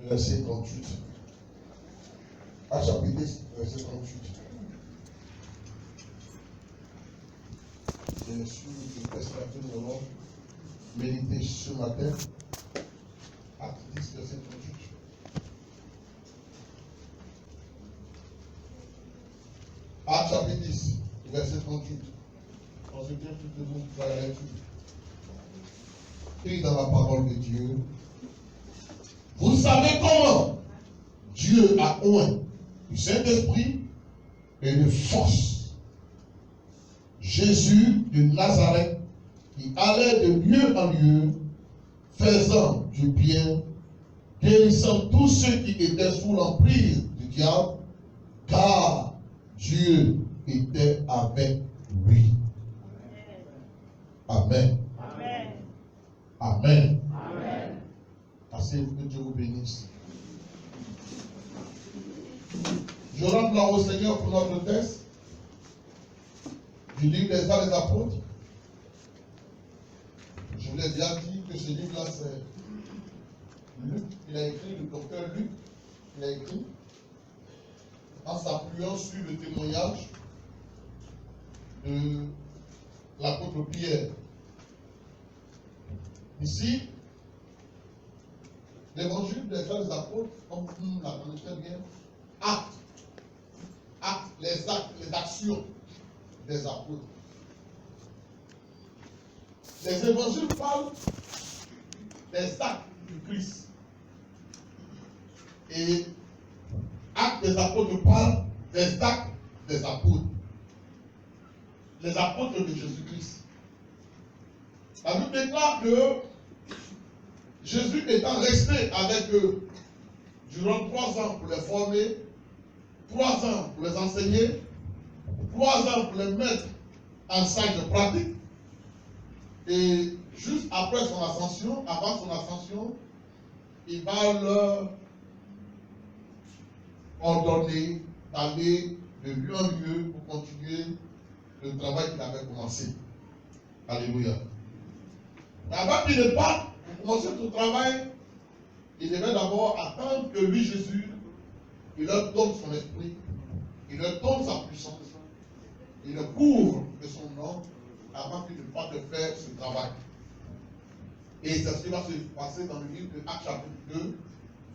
verset 38. Actes chapitre 10, verset 38. C'est sur le texte que nous allons méditer ce matin. Actes 10, verset 38. Actes chapitre 10, verset 38. On se tient tout le monde pour la lecture. Et dans la parole de Dieu, vous savez comment Dieu a oint du Saint-Esprit et de force Jésus de Nazareth, qui allait de lieu en lieu, faisant du bien, guérissant tous ceux qui étaient sous l'emprise du diable, car Dieu était avec lui. Amen. Amen. Amen. Amen. Asseyez-vous, que Dieu vous bénisse. Je rends gloire au Seigneur pour notre texte du livre des Actes des Apôtres. Je vous l'ai déjà dit que ce livre-là, c'est Luc. Il a écrit, le docteur Luc, il a écrit en s'appuyant sur le témoignage de l'apôtre Pierre. Ici, l'évangile des Actes des Apôtres, comme vous la connaissez très bien, les actes, les actions des apôtres. Les évangiles parlent des actes du Christ. Et actes des apôtres parlent des actes des apôtres. Les apôtres de Jésus-Christ. La Bible déclare que Jésus étant resté avec eux durant 3 ans pour les former, 3 ans pour les enseigner, 3 ans pour les mettre en salle de pratique. Et juste après son ascension, avant son ascension, il va leur ordonner d'aller de lieu en lieu pour continuer le travail qu'il avait commencé. Alléluia. Mais avant qu'il ne parte, pour commencer son travail, il devait d'abord attendre que lui, Jésus, il leur donne son esprit, il leur donne sa puissance, il le couvre de son nom avant qu'il ne parte de faire ce travail. Et c'est ce qui va se passer dans le livre de Actes chapitre 2.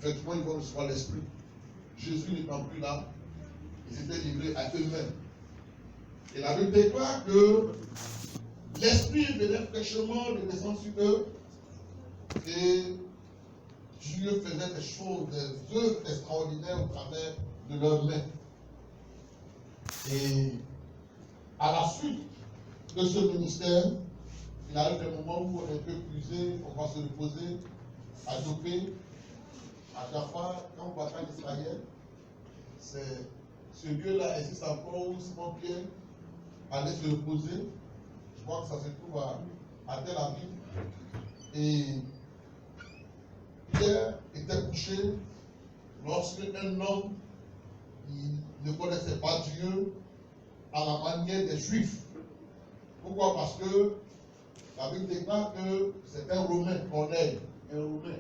Effectivement, ils vont recevoir l'esprit. Jésus n'étant plus là, ils étaient livrés à eux-mêmes. Et la Bible déclare que l'esprit venait fraîchement de descendre sur eux et Dieu faisait des choses, des œuvres extraordinaires au travers de leurs mains. Et à la suite de ce ministère, il arrive des moments où on est un peu épuisé, on va se reposer à Jopé, à Jaffa, quand on va en Israël. C'est ce lieu-là existe encore où Simon Pierre allait se reposer. Je crois que ça se trouve à Tel Aviv. Et Pierre était couché lorsque un homme qui ne connaissait pas Dieu à la manière des Juifs. Pourquoi? Parce que la Bible déclare que c'est un Romain, Corneille, un Romain.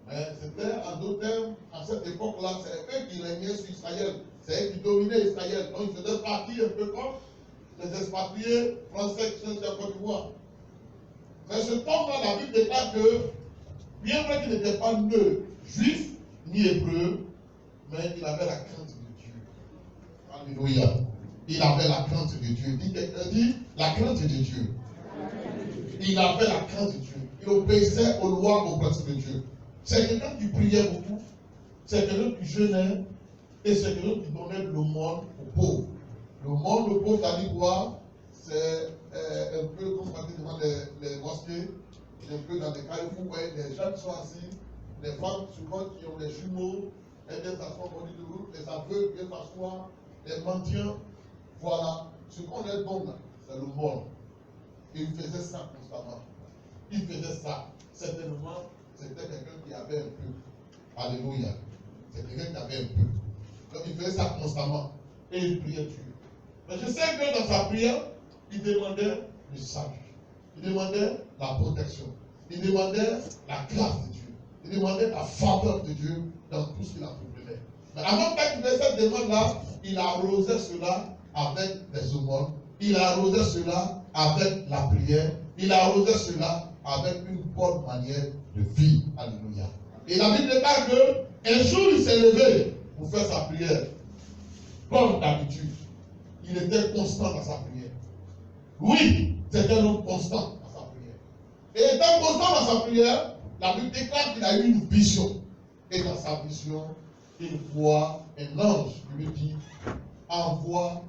Mais c'était, en d'autres termes, à cette époque-là, c'est eux qui régnaient sur Israël. C'est eux qui dominaient Israël. Donc ils faisaient partie un peu comme les expatriés français qui sont sur la Côte d'Ivoire. Mais ce temps-là, la Bible déclare que, bien vrai qu'il n'était pas né juif ni hébreu, mais il avait la crainte de Dieu. Alléluia. Il avait la crainte de Dieu. Quelqu'un dit la crainte de Dieu. Il avait la crainte de Dieu. Il obéissait aux lois, aux principes de Dieu. C'est quelqu'un qui priait beaucoup. C'est quelqu'un qui jeûnait. Et c'est quelqu'un qui donnait le monde aux pauvres. Le monde aux pauvres, ça dit quoi? C'est un peu comme quand tu devant les mosquées, un peu dans des carrefours, où les gens qui sont assis, les femmes souvent qui ont des jumeaux, elles viennent s'asseoir au bord de route, les aveugles viennent s'asseoir, les mendiants. Voilà. Ce qu'on leur donne là, c'est le monde. Et il faisait ça constamment. Il faisait ça. Certainement, c'était quelqu'un qui avait un peu. Alléluia. C'est quelqu'un qui avait un peu. Donc il faisait ça constamment. Et il priait Dieu. Mais je sais que dans sa prière, il demandait le salut. Il demandait la protection. Il demandait la grâce de Dieu. Il demandait la faveur de Dieu dans tout ce qu'il accomplit. Mais avant qu'il faisait cette demande-là, il arrosait cela avec des aumônes. Il arrosait cela avec la prière. Il arrosait cela avec une bonne manière de vie. Alléluia. Et la Bible déclare qu'un jour il s'est levé pour faire sa prière. Comme d'habitude. Il était constant dans sa prière. Oui, c'était un homme constant dans sa prière. Et étant constant dans sa prière, la Bible déclare qu'il a eu une vision. Et dans sa vision, il voit un ange qui lui dit, envoie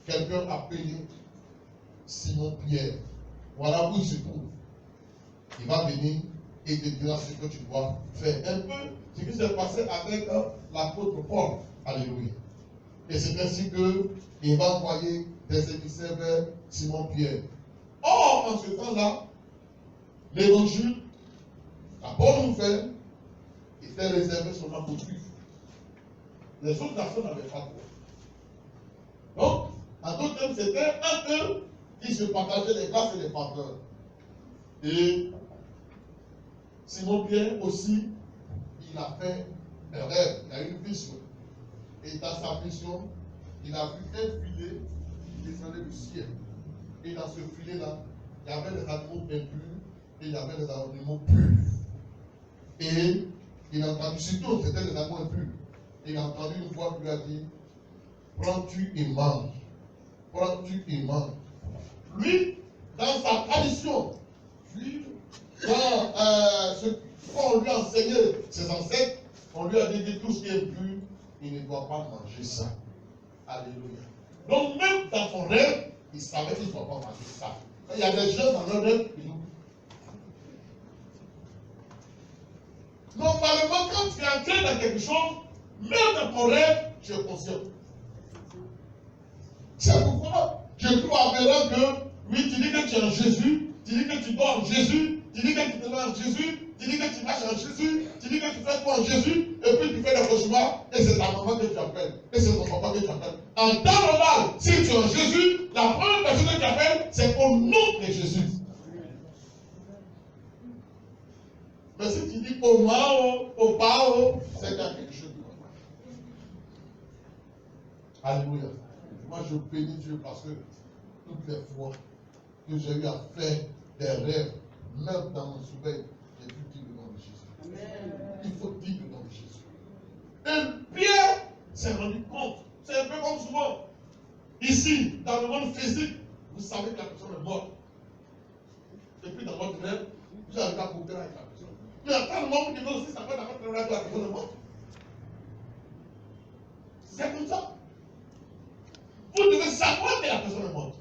quelqu'un appelé Simon-Pierre. Voilà où il se trouve. Il va venir et te dira ce que tu dois faire. Un peu ce qui s'est passé avec l'apôtre Paul. Alléluia. Et c'est ainsi qu'il va envoyer des émissaires vers Simon-Pierre. Or, en ce temps-là, l'évangile, la bonne nouvelle, était réservée seulement aux Juifs. Les autres nations n'avaient pas droit. Donc, en d'autres termes, c'était un eux qui se partageaient les grâces et les faveurs. Et Simon-Pierre aussi, il a fait un rêve, il a eu une vision. Et dans sa vision, il a vu un filet qui descendait du ciel. Et dans ce filet-là, il y avait des animaux impurs et il y avait des animaux purs. Et il a entendu, surtout c'était des animaux impurs. Il a entendu une voix qui lui a dit, prends-tu et mange. Prends-tu et mange. Lui, dans sa tradition, juive, dans ce qu'on lui a enseigné, ses ancêtres, on lui a dit que tout ce qui est impur, il ne doit pas manger ça. Alléluia. Donc même dans son rêve, il savait qu'il ne doit pas manger ça. Il y a des gens dans leur rêve, ils oublient. Normalement, quand tu es entré dans quelque chose, même dans ton rêve, tu es conscient. C'est pourquoi je crois vraiment que, oui, tu dis que tu es en Jésus, tu dis que tu dors en Jésus, tu dis que tu te mets en Jésus, tu dis que tu marches en Jésus, tu dis que tu fais quoi en Jésus, et puis tu fais des cauchemars, et c'est ta maman que tu appelles, et c'est ton papa que tu appelles. En temps normal, si tu es en Jésus, la première personne que tu appelles, c'est au nom de Jésus. Mais si tu dis au Mao, au Pao, c'est qu'il y a quelque chose de normal. Alléluia. Moi, je bénis Dieu parce que toutes les fois que j'ai eu à faire des rêves, même dans mon sommeil, j'ai pu dire le nom de Jésus. Amen. Il faut dire le nom de Jésus. Et Pierre s'est rendu compte. C'est un peu comme souvent. Ici, dans le monde physique, vous savez que la personne est morte. Et puis dans votre rêve, vous n'avez pas coupé avec la personne. Mais à quel moment vous devez aussi savoir dans votre rêve que la personne est morte. C'est comme ça. Vous devez savoir que la personne est morte.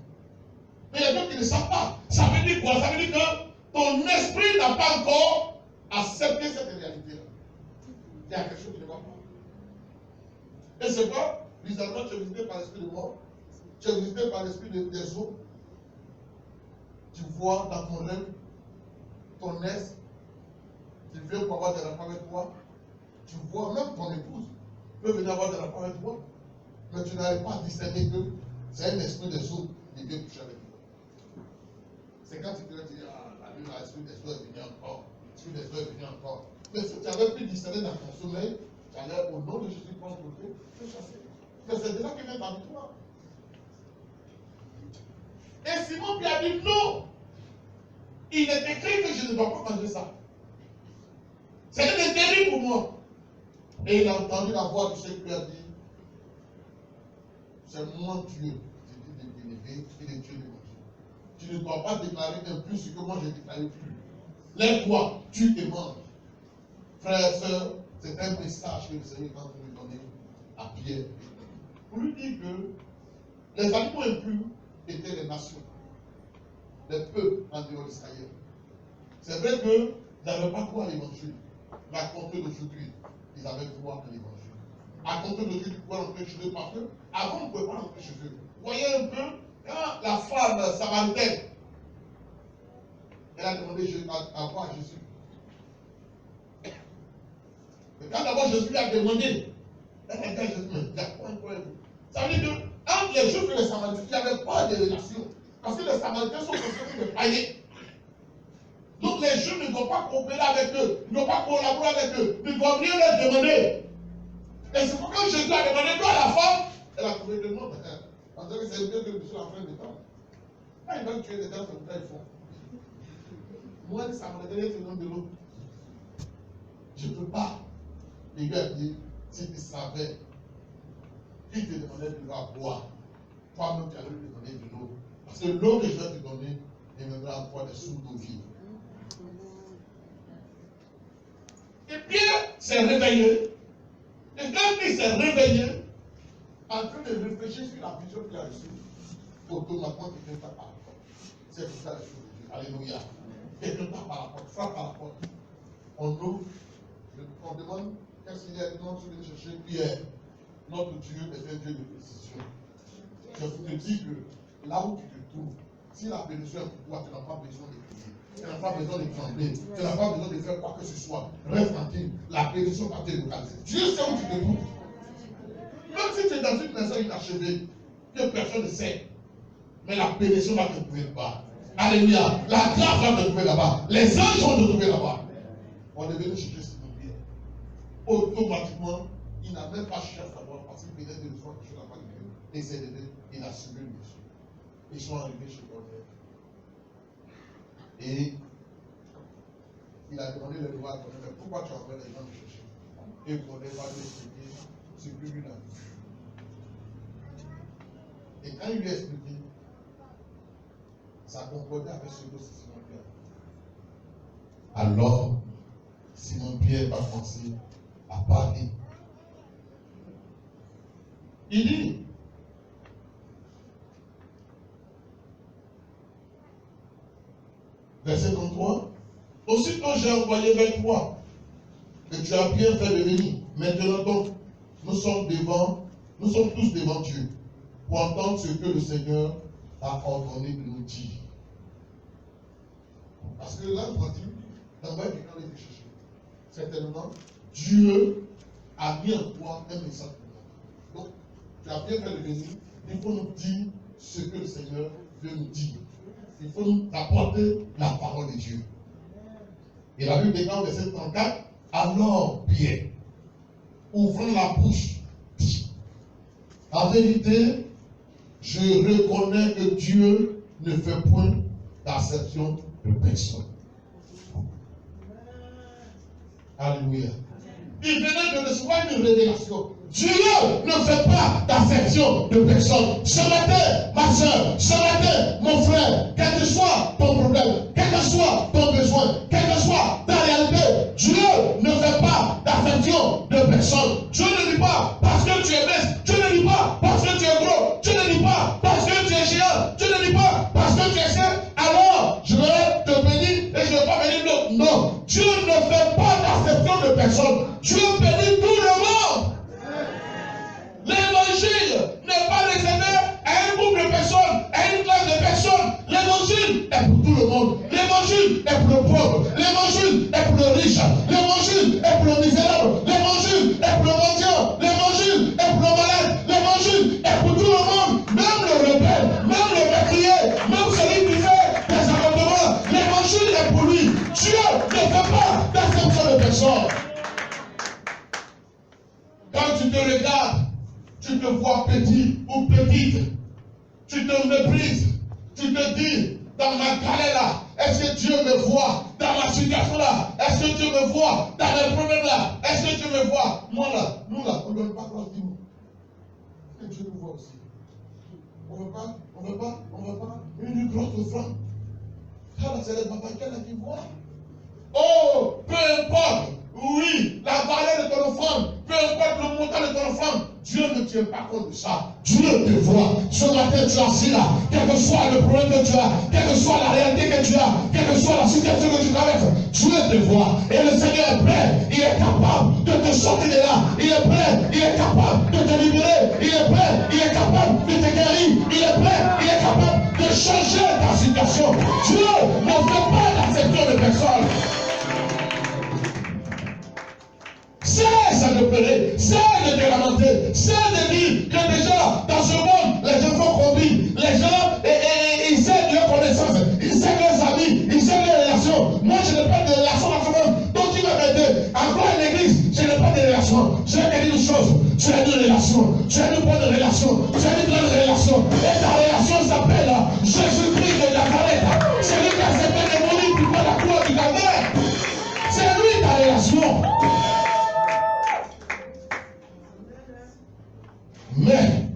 Mais il y a d'autres qui ne savent pas. Ça veut dire quoi? Ça veut dire que ton esprit n'a pas encore accepté cette réalité-là. Il y a quelque chose qui ne va pas. Et c'est quoi? Bizarrement, tu es visité par l'esprit de mort. Tu es visité par l'esprit des eaux. Tu vois dans ton rêve ton ex. Tu viens pour avoir des rapports avec toi. Tu vois même ton épouse peut venir avoir des rapports avec toi. Mais tu n'arrives pas à discerner que c'est un esprit des eaux qui vient coucher avec toi. C'est quand tu te dis, ah, la nuit, l'esprit des eaux est venu encore. L'esprit des eaux est venu encore. Mais si tu avais pu discerner dans ton sommeil, tu allais au nom de Jésus prendre côté, te chasser. Mais c'est déjà qui vient dans toi. Et Simon lui a dit non. Il est écrit que je ne dois pas manger ça. C'est un interdit pour moi. Et il a entendu la voix du Seigneur qui lui a dit, c'est moi Dieu, je dis de t'élever et de tuer les manger. Tu ne dois pas déclarer un plus ce que moi j'ai déclaré plus. Lève-toi, tue et mange. Frères et sœurs, c'est un message que le Seigneur est en train de donner à Pierre. Pour lui dire que les animaux impurs étaient les nations, les peuples en dehors d'Israël. C'est vrai qu'ils n'avaient pas droit à l'évangile. Mais à compter d'aujourd'hui, ils avaient droit à l'évangile. À compter d'aujourd'hui, ils pouvaient entrer chez eux parce que avant, on ne pouvait pas entrer chez eux. Vous voyez un peu, quand la femme samaritaine, elle a demandé à voir Jésus. Et quand d'abord Jésus a demandé, elle a dit à Jésus, mais il y a quoi encore? Ça veut dire que entre les Juifs et les Samaritains, il n'y avait pas de relation. Parce que les Samaritains sont considérés des païens. Donc les Juifs ne doivent pas coopérer avec eux, ne doivent pas collaborer avec eux, ne doivent rien leur demander. Et c'est pourquoi Jésus a demandé toi à la femme, elle a trouvé le monde. En disant que c'est mieux que Monsieur la fin des temps. Quand ils veulent tuer les gens, c'est ça ils font. Moi, ça m'a donné le nom de l'eau. Je ne peux pas. Il lui a dit, si tu savais qui te demandait de boire, toi-même tu allais lui demander de l'eau. Parce que l'eau que je vais te donner, il viendra encore des sources d'eau vive. Et Pierre s'est réveillé. Et quand il s'est réveillé, en train de réfléchir sur la vision qu'il a reçue, automatiquement quelqu'un tape à la porte. C'est pour ça les choses de Dieu. Alléluia. Quelqu'un tape à la porte, frappe à la porte. On ouvre, on demande qu'est-ce qu'il y a, non, tu viens chercher Pierre. Notre Dieu est un Dieu de précision. Je vous dis que là où tu te trouves, si la bénédiction est pour toi, tu n'as pas besoin de prier. Tu n'as pas besoin de trembler. Tu n'as pas besoin de faire quoi que ce soit. Reste tranquille. La bénédiction va te localiser. Dieu sait où tu te trouves. Même si tu es dans une maison inachevée, que personne ne sait, mais la bénédiction va te trouver là-bas. Alléluia. La grâce va te trouver là-bas. Les anges vont te trouver là-bas. On est venu chercher Simon Pierre. Automatiquement, il n'a même pas cherché à savoir parce qu'il venait de recevoir quelque chose à part de Dieu. Et c'est levé, il a suivi le monsieur. Ils sont arrivés chez Corneille. Et il a demandé le roi à Corneille, mais pourquoi tu as envoyé les gens me chercher? Et Corneille va lui expliquer ce que lui a dit. Et quand il lui a expliqué, ça concordait avec ce que c'est Simon Pierre. Alors, Simon Pierre va commencer à parler. Il dit, verset 33, aussitôt j'ai envoyé vers toi, et tu as bien fait de venir. Maintenant donc, nous sommes tous devant Dieu, pour entendre ce que le Seigneur a ordonné de nous dire. Parce que là, on dit, d'envoyer quelqu'un les chercher. Certainement, Dieu a mis en toi un message pour nous. Donc, tu as bien fait de venir, il faut nous dire ce que le Seigneur veut nous dire. Il faut nous apporter la parole de Dieu. Et la Bible déclare au verset 34, alors Pierre, ouvrant la bouche, dit, en vérité, je reconnais que Dieu ne fait point d'acception de personne. Alléluia. Il venait de recevoir une révélation. Dieu ne fait pas d'acception de personne. Ce matin, ma soeur, ce matin, mon frère, quel que soit ton problème, quel que soit ton besoin, quelle que soit ta réalité, Dieu ne fait pas d'acception de personne. Dieu ne dit pas parce que tu es mince, Dieu ne dit pas parce que tu es gros, Dieu ne dit pas parce que tu es géant, Dieu ne dit pas parce que tu es saint, alors je vais te bénir et je ne vais pas bénir l'autre. Non, Dieu ne fait pas d'acception de personne. Dieu bénit tout le monde. L'évangile n'est pas réservé à un groupe de personnes, à une classe de personnes. L'évangile est pour tout le monde. L'évangile est pour le pauvre. L'évangile est pour le riche. L'évangile est pour le misérable. L'évangile est pour le mendiant. L'évangile est pour le malade. L'évangile est pour tout le monde. Même le rebelle, même le meurtrier, même celui qui fait des avortements. L'évangile est pour lui. Dieu ne fait pas d'acception de personne. Quand tu te regardes, tu te vois petit ou petite, tu te méprises, tu te dis, dans ma galère là, est-ce que Dieu me voit dans ma situation là? Est-ce que Dieu me voit dans les problèmes là? Est-ce que Dieu me voit? Moi là, nous là, on ne donne pas grâce à nous. Et Dieu nous voit aussi. On ne veut pas une grosse offrande. Ça là, c'est les babakels qui voient. Oh, peu importe, oui, la valeur de ton offrande, peu importe le montant de ton offrande, Dieu ne tient pas compte de ça. Dieu te voit. Ce matin, tu es assis là, quel que soit le problème que tu as, quelle que soit la réalité que tu as, quelle que soit la situation que tu traverses, Dieu te voit. Et le Seigneur est prêt, il est capable de te sortir de là. Il est prêt, il est capable de te libérer. Il est prêt, il est capable de te guérir. Il est prêt, il est capable de changer ta situation. Dieu ne fait pas d'acception de personne. Cesse de pleurer, cesse de te lamenter, cesse de dire que déjà dans ce monde, les gens sont conduits, les gens ils cèdent leur connaissance, ils cèdent leurs amis, ils cèdent leurs relations. Moi relation. Je vais te dire une chose. Tu as une relation. Tu as une bonne relation. Tu as une grande relation. Et ta relation s'appelle Jésus-Christ de Nazareth. C'est lui qui a accepté de mourir pour la croix du Calvaire. C'est lui ta relation. Mais,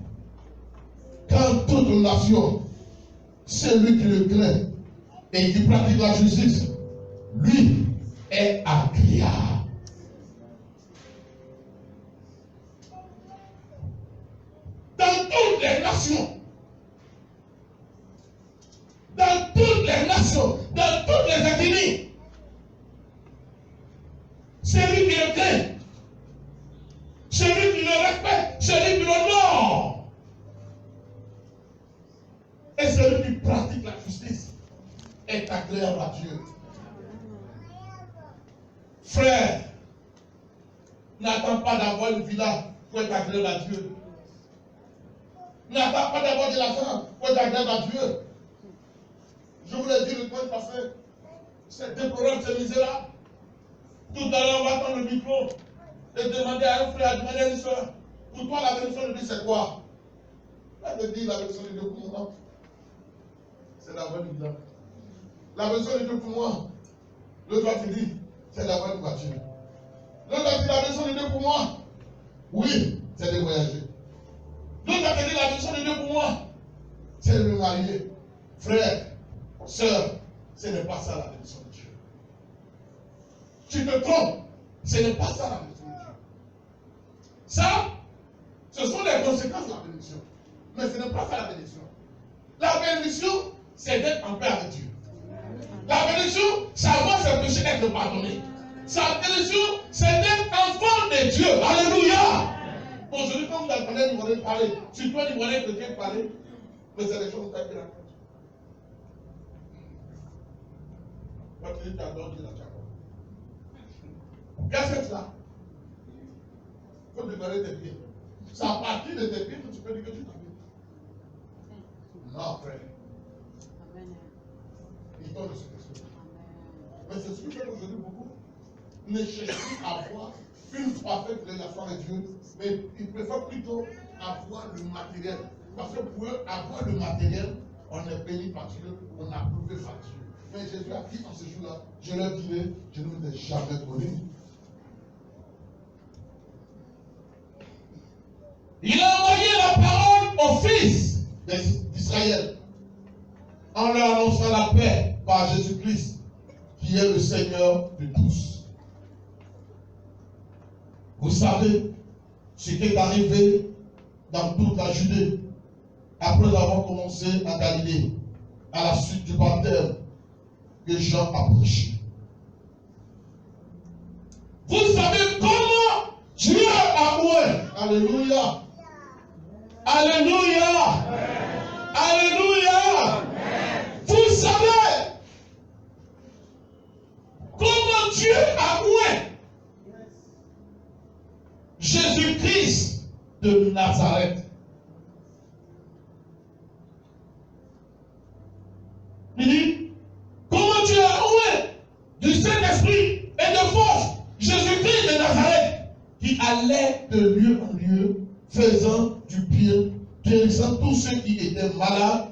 quand toute une nation, c'est lui qui le craint et qui pratique la justice, lui est agréable. Dans toutes les nations, dans toutes les ethnies, c'est lui qui le craint, c'est lui qui le respecte, c'est lui qui l'honore. Et celui qui pratique la justice est agréable à Dieu. Frère, n'attends pas d'avoir une villa pour être agréable à Dieu. N'attends pas d'avoir de l'argent pour être agréable à Dieu. Je vous l'ai dit le temps passé, c'est déplorable, c'est misérable. Tout à l'heure, on va prendre le micro et demander à un frère, à demander à une soeur, pour toi la bénédiction de Dieu c'est quoi? Elle te dit la bénédiction de Dieu pour moi, c'est d'avoir une villa. La bénédiction de Dieu pour moi, le doigt te dit, c'est d'avoir une voiture. L'autre a dit la bénédiction de Dieu pour moi, oui, c'est de voyager. L'autre a dit la bénédiction de Dieu pour moi, c'est de me marier. Frère, sœur, ce n'est pas ça la bénédiction de Dieu. Tu te trompes, ce n'est pas ça la bénédiction de Dieu. Ça, ce sont les conséquences de la bénédiction. Mais ce n'est pas ça la bénédiction. La bénédiction, c'est d'être en paix avec Dieu. La bénédiction, c'est avoir ses péchés être pardonnés. Sa bénédiction, c'est d'être enfant de Dieu. Alléluia. Aujourd'hui, quand vous entendez l'Ivoirien parler, tu dois l'Ivoirien chrétien parler, mais c'est des choses que tu racontes. Quand tu dis tu adores Dieu, là, tu adores. Qu'est-ce que c'est ça? Il faut démarrer tes pieds. C'est à partir de tes pieds que tu peux dire que tu t'habilles. Non, frère. Il donne de ce question. Mais c'est ce que fait aujourd'hui beaucoup. Ne cherche plus à avoir une parfaite relation avec Dieu, mais ils préfèrent plutôt avoir le matériel. Parce que pour eux, avoir le matériel, on est béni par Dieu, on a prouvé par Dieu. Mais Jésus a dit en ce jour-là, je leur dirai, je ne vous ai jamais connu. Il a envoyé la parole aux fils d'Israël en leur annonçant la paix par Jésus-Christ, qui est le Seigneur de tous. Vous savez ce qui est arrivé dans toute la Judée après avoir commencé à Galilée, à la suite du baptême que Jean a prêché. Vous savez comment Dieu a oué. Alléluia. Alléluia. Alléluia. Vous savez comment Dieu a oué Jésus-Christ de Nazareth. Il dit, comment Dieu a oué du Saint-Esprit et de force Jésus-Christ de Nazareth, qui allait de lieu en lieu, faisant du bien, guérissant tous ceux qui étaient malades,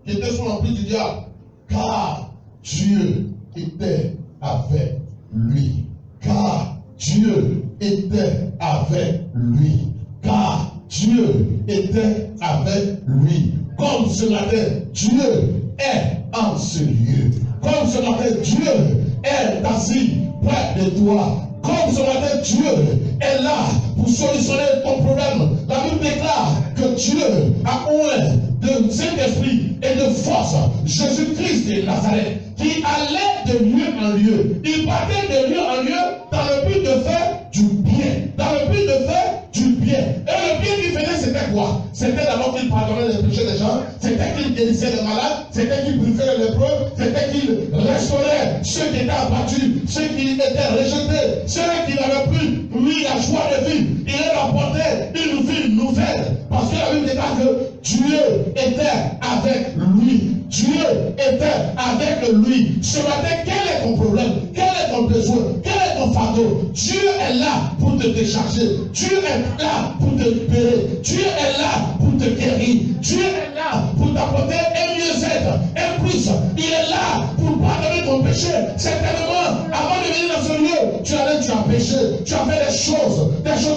qui étaient sous l'emprise du diable, car Dieu était avec lui. Car Dieu était avec lui. Car Dieu était avec lui. Comme ce matin, Dieu est en ce lieu. Comme ce matin, Dieu est assis près de toi. Comme ce matin, Dieu est là pour solutionner ton problème. La Bible déclare que Dieu a oint de Saint-Esprit et de force Jésus-Christ de Nazareth, qui allait de lieu en lieu. Il partait de lieu en lieu dans le but de faire du bien. Dans le but de faire du bien. Et le bien qu'il faisait, c'était quoi? C'était d'abord qu'il pardonnait les péchés des gens, c'était qu'il guérissait les malades, c'était qu'il purifiait les lépreux, c'était qu'il restaurait ceux qui étaient abattus, ceux qui étaient rejetés, ceux qui n'avaient plus, lui, la joie de vivre. Il leur apportait une vie nouvelle. Parce que la Bible déclare que Dieu était avec lui. Dieu était avec lui. Ce matin, quel est ton problème? Quel est ton besoin? Quel est ton fardeau? fardeau. Dieu est là pour te décharger. Dieu est là pour te libérer. Dieu est là pour te guérir. Dieu est là pour t'apporter un mieux-être, un plus. Il est là pour pardonner ton péché. Certainement, avant de venir dans ce lieu, tu as péché. Tu as fait des choses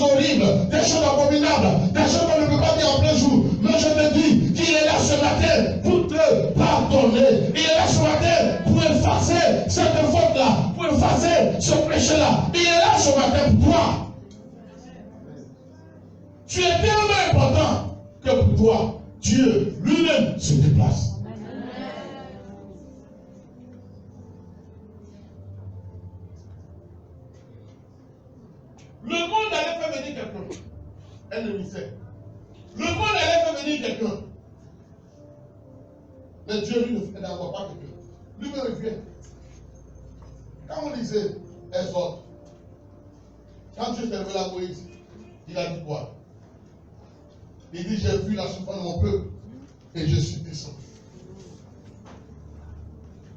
horribles, des choses abominables, des choses qu'on ne peut pas dire en plein jour. Mais je te dis qu'il est là ce matin pour te pardonner. Il est là ce matin pour effacer cette faute-là, pour effacer ce péché-là. Il est là ce matin pour toi. Tu es tellement important que pour toi, Dieu lui-même se déplace. Le monde allait faire venir quelqu'un. Elle le disait. Le monde allait faire venir quelqu'un. Mais Dieu, lui, ne n'envoie pas quelqu'un. Lui-même, il vient. Quand on lisait Exode, quand Dieu s'est révélé à Moïse, il a dit quoi? Il dit, j'ai vu la souffrance de mon peuple et je suis descendu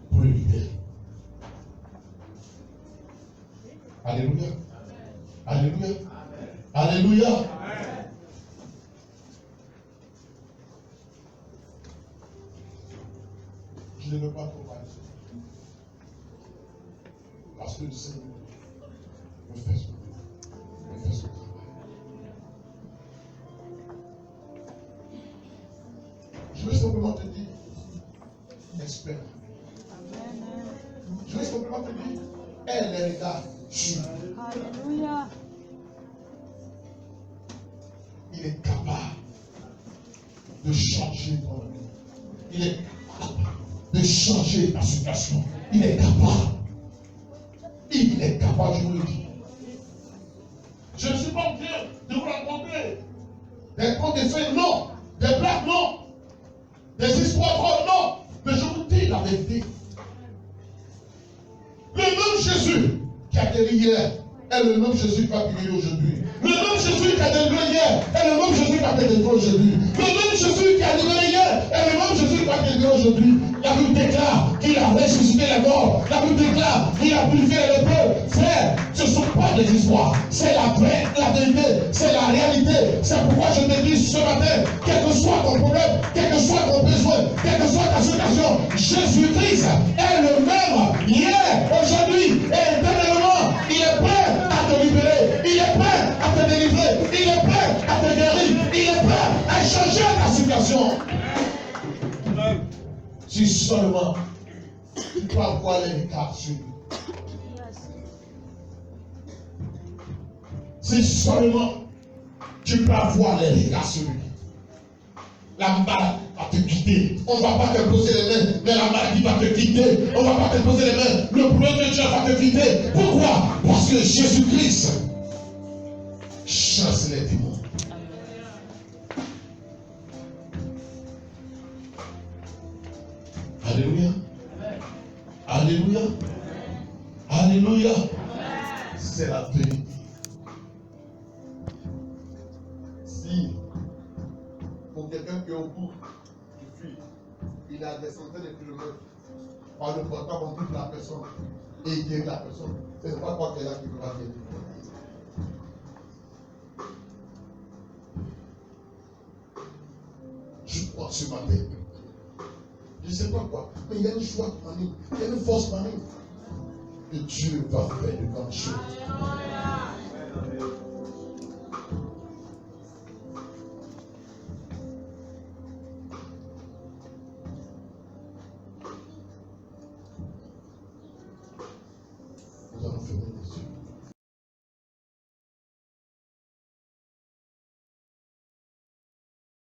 pour le libérer. Alléluia. Alléluia. Alléluia. Je ne veux pas trop parler. Parce que le Seigneur me fait son travail. Je veux simplement te dire, espère. Je veux simplement te dire, elle est regarde sur. Alléluia. Il est capable de changer ton vie. Il est capable de changer ta situation. Il est capable. Il est capable, je vous le dis. Je ne suis pas en train de vous raconter des contes de fées, non. Des blagues, non. Des histoires drôles, non. Mais je vous dis la vérité. Le même Jésus qui a guéri hier est le même Jésus qui va guérir aujourd'hui. Le même Jésus qui a délivré hier est le même Jésus qui va te délivrer aujourd'hui. Le même Jésus qui a libéré hier est le même Jésus qui va te délivrer aujourd'hui. La Bible déclare qu'il a ressuscité les morts. La Bible déclare qu'il a purifié les peuples. Frère, ce ne sont pas des histoires. C'est la vraie, la vérité. C'est la réalité. C'est pourquoi je te dis ce matin, quel que soit ton problème, quel que soit ton besoin, quelle que soit ta situation, Jésus-Christ est le même hier, aujourd'hui et éternellement. Il est prêt à te libérer. Il est prêt à te délivrer. Il est prêt à te guérir. Il est prêt à changer ta situation. Si seulement tu peux avoir les regards sur lui. Si seulement tu peux avoir les regards sur lui. La maladie va te quitter. On ne va pas te poser les mains, mais la maladie va te quitter. On ne va pas te poser les mains. Le problème de Dieu va te quitter. Pourquoi? Parce que Jésus-Christ chasse les démons. Alléluia. Alléluia. Alléluia. C'est la vérité. Si, pour quelqu'un qui est au bout du fil, il a des centaines de kilomètres, par le portable, on touche la personne et il guérit la personne. Ce n'est pas quoi qu'elle a qui va guérir. Je crois ce matin. Je ne sais pas quoi, mais il y a une joie qui m'anime, il y a une force qui m'anime. Et Dieu va faire de grandes choses. Nous allons fermer les yeux.